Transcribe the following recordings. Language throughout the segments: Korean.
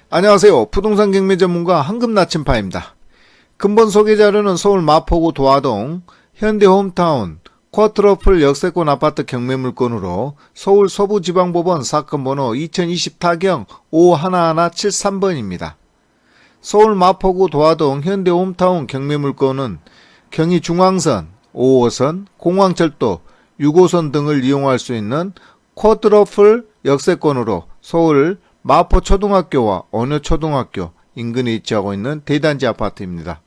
안녕하세요. 부동산 경매 전문가 황금나침파입니다. 근본 소개 자료는 서울 마포구 도화동 현대홈타운 쿼트러플 역세권 아파트 경매 물건으로 서울 서부지방법원 사건번호 2020타경 51173번입니다. 서울 마포구 도화동 현대홈타운 경매 물건은 경의중앙선, 5호선, 공항철도, 6호선 등을 이용할 수 있는 쿼트러플 역세권으로 서울 마포초등학교와 언어초등학교 인근에 위치하고 있는 대단지 아파트입니다.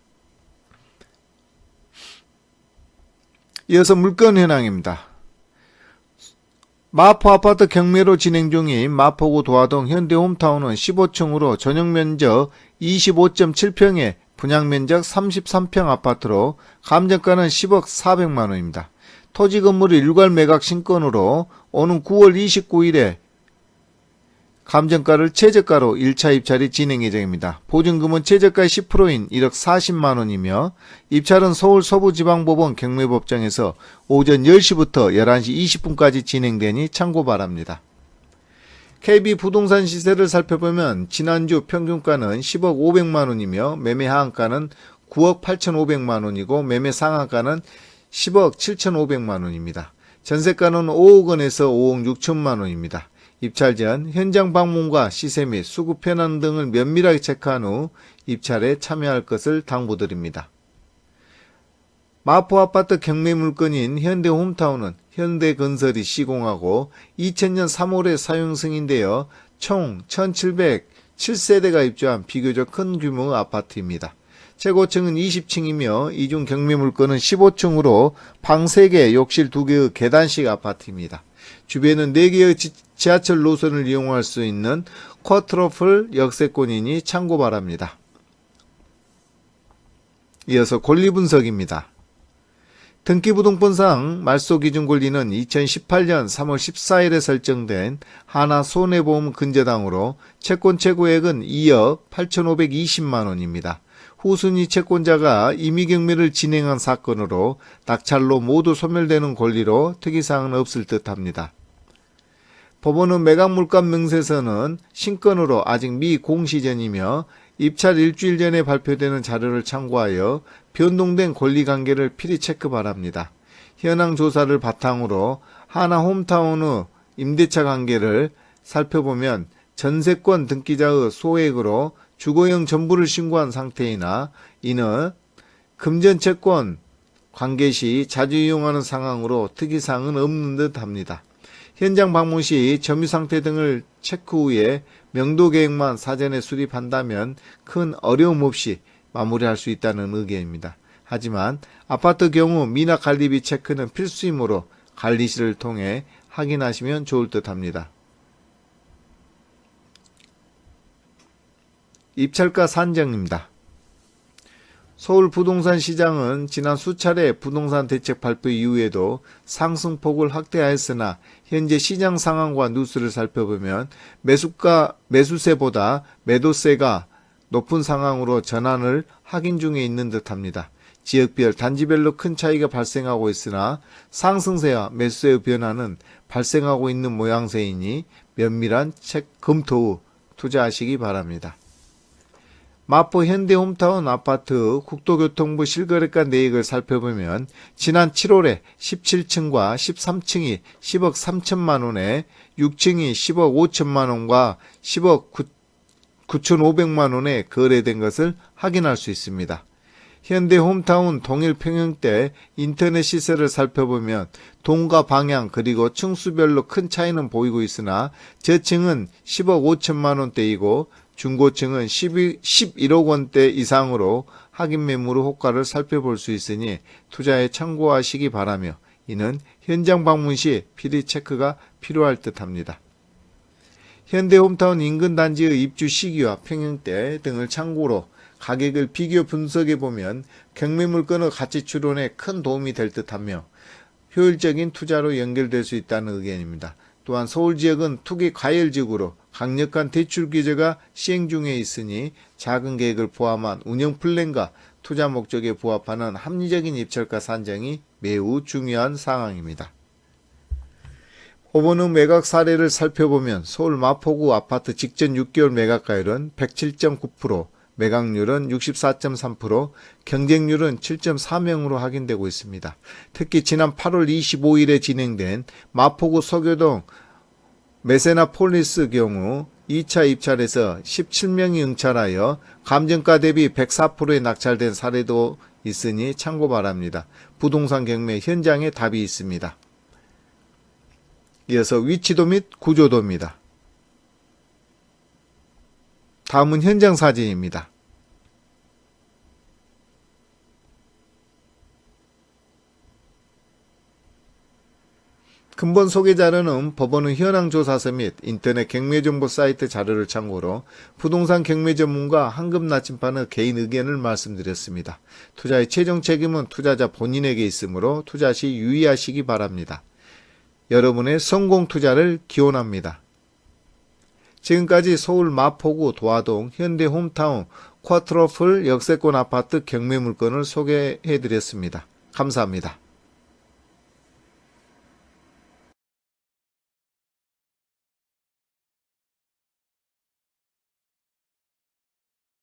이어서 물건 현황입니다. 마포 아파트 경매로 진행 중인 마포구 도화동 현대홈타운은 15층으로 전용면적 25.7평에 분양면적 33평 아파트로 감정가는 10억 400만원입니다. 토지 건물을 일괄 매각 신건으로 오는 9월 29일에 감정가를 최저가로 1차 입찰이 진행 예정입니다. 보증금은 최저가의 10%인 1억 40만원이며 입찰은 서울 서부지방법원 경매법정에서 오전 10시부터 11시 20분까지 진행되니 참고 바랍니다. KB 부동산 시세를 살펴보면 지난주 평균가는 10억 500만원이며 매매 하한가는 9억 8,500만원이고 매매 상한가는 10억 7,500만원입니다. 전세가는 5억원에서 5억 6천만원입니다. 입찰 전 현장 방문과 시세 및 수급 현황 등을 면밀하게 체크한 후 입찰에 참여할 것을 당부드립니다. 마포 아파트 경매 물건인 현대홈타운은 현대건설이 시공하고 2000년 3월에 사용 승인되어 총 1707세대가 입주한 비교적 큰 규모 아파트입니다. 최고층은 20층이며 이중 경매 물건은 15층으로 방 3개, 욕실 2개의 계단식 아파트입니다. 주변은 4개의 지하철 노선을 이용할 수 있는 쿼트러플 역세권이니 참고 바랍니다. 이어서 권리 분석입니다. 등기부등본상 말소기준 권리는 2018년 3월 14일에 설정된 하나손해보험 근저당으로 채권 최고액은 2억 8,520만원입니다. 후순위 채권자가 임의경매를 진행한 사건으로 낙찰로 모두 소멸되는 권리로 특이사항은 없을 듯합니다. 법원은 매각물감 명세서는 신건으로 아직 미공시전이며 입찰 일주일 전에 발표되는 자료를 참고하여 변동된 권리관계를 필히 체크 바랍니다. 현황 조사를 바탕으로 하나홈타운의 임대차 관계를 살펴보면 전세권 등기자의 소액으로 주거용 전부를 신고한 상태이나 이는 금전채권 관계 시 자주 이용하는 상황으로 특이사항은 없는 듯 합니다. 현장 방문 시 점유 상태 등을 체크 후에 명도 계획만 사전에 수립한다면 큰 어려움 없이 마무리할 수 있다는 의견입니다. 하지만 아파트 경우 미납 관리비 체크는 필수이므로 관리실을 통해 확인하시면 좋을 듯 합니다. 입찰가 산정입니다. 서울 부동산 시장은 지난 수차례 부동산 대책 발표 이후에도 상승폭을 확대하였으나 현재 시장 상황과 뉴스를 살펴보면 매수세보다 매도세가 높은 상황으로 전환을 확인 중에 있는 듯합니다. 지역별 단지별로 큰 차이가 발생하고 있으나 상승세와 매수세의 변화는 발생하고 있는 모양새이니 면밀한 검토 후 투자하시기 바랍니다. 마포 현대홈타운 아파트 국토교통부 실거래가 내역을 살펴보면 지난 7월에 17층과 13층이 10억 3천만원에 6층이 10억 5천만원과 10억 9,500만원에 거래된 것을 확인할 수 있습니다. 현대홈타운 동일 평형대 인터넷 시세를 살펴보면 동과 방향 그리고 층수별로 큰 차이는 보이고 있으나 저층은 10억 5천만원대이고 중고층은 11억 원대 이상으로 확인 매물의 효과를 살펴볼 수 있으니 투자에 참고하시기 바라며 이는 현장 방문 시 필히 체크가 필요할 듯합니다. 현대홈타운 인근 단지의 입주 시기와 평형대 등을 참고로 가격을 비교 분석해 보면 경매 물건의 가치 추론에 큰 도움이 될 듯하며 효율적인 투자로 연결될 수 있다는 의견입니다. 또한 서울 지역은 투기 과열지구로 강력한 대출 규제가 시행 중에 있으니 작은 계획을 포함한 운영 플랜과 투자 목적에 부합하는 합리적인 입찰가 산정이 매우 중요한 상황입니다. 오번 후 매각 사례를 살펴보면 서울 마포구 아파트 직전 6개월 매각가율은 107.9%, 매각률은 64.3%, 경쟁률은 7.4명으로 확인되고 있습니다. 특히 지난 8월 25일에 진행된 마포구 서교동 메세나폴리스 경우 2차 입찰에서 17명이 응찰하여 감정가 대비 104%에 낙찰된 사례도 있으니 참고 바랍니다. 부동산 경매 현장에 답이 있습니다. 이어서 위치도 및 구조도입니다. 다음은 현장 사진입니다. 근본 소개 자료는 법원의 현황조사서 및 인터넷 경매정보 사이트 자료를 참고로 부동산 경매 전문가 황금 나침반의 개인 의견을 말씀드렸습니다. 투자의 최종 책임은 투자자 본인에게 있으므로 투자 시 유의하시기 바랍니다. 여러분의 성공 투자를 기원합니다. 지금까지 서울 마포구 도화동 현대홈타운 쿼트로플 역세권 아파트 경매 물건을 소개해드렸습니다. 감사합니다.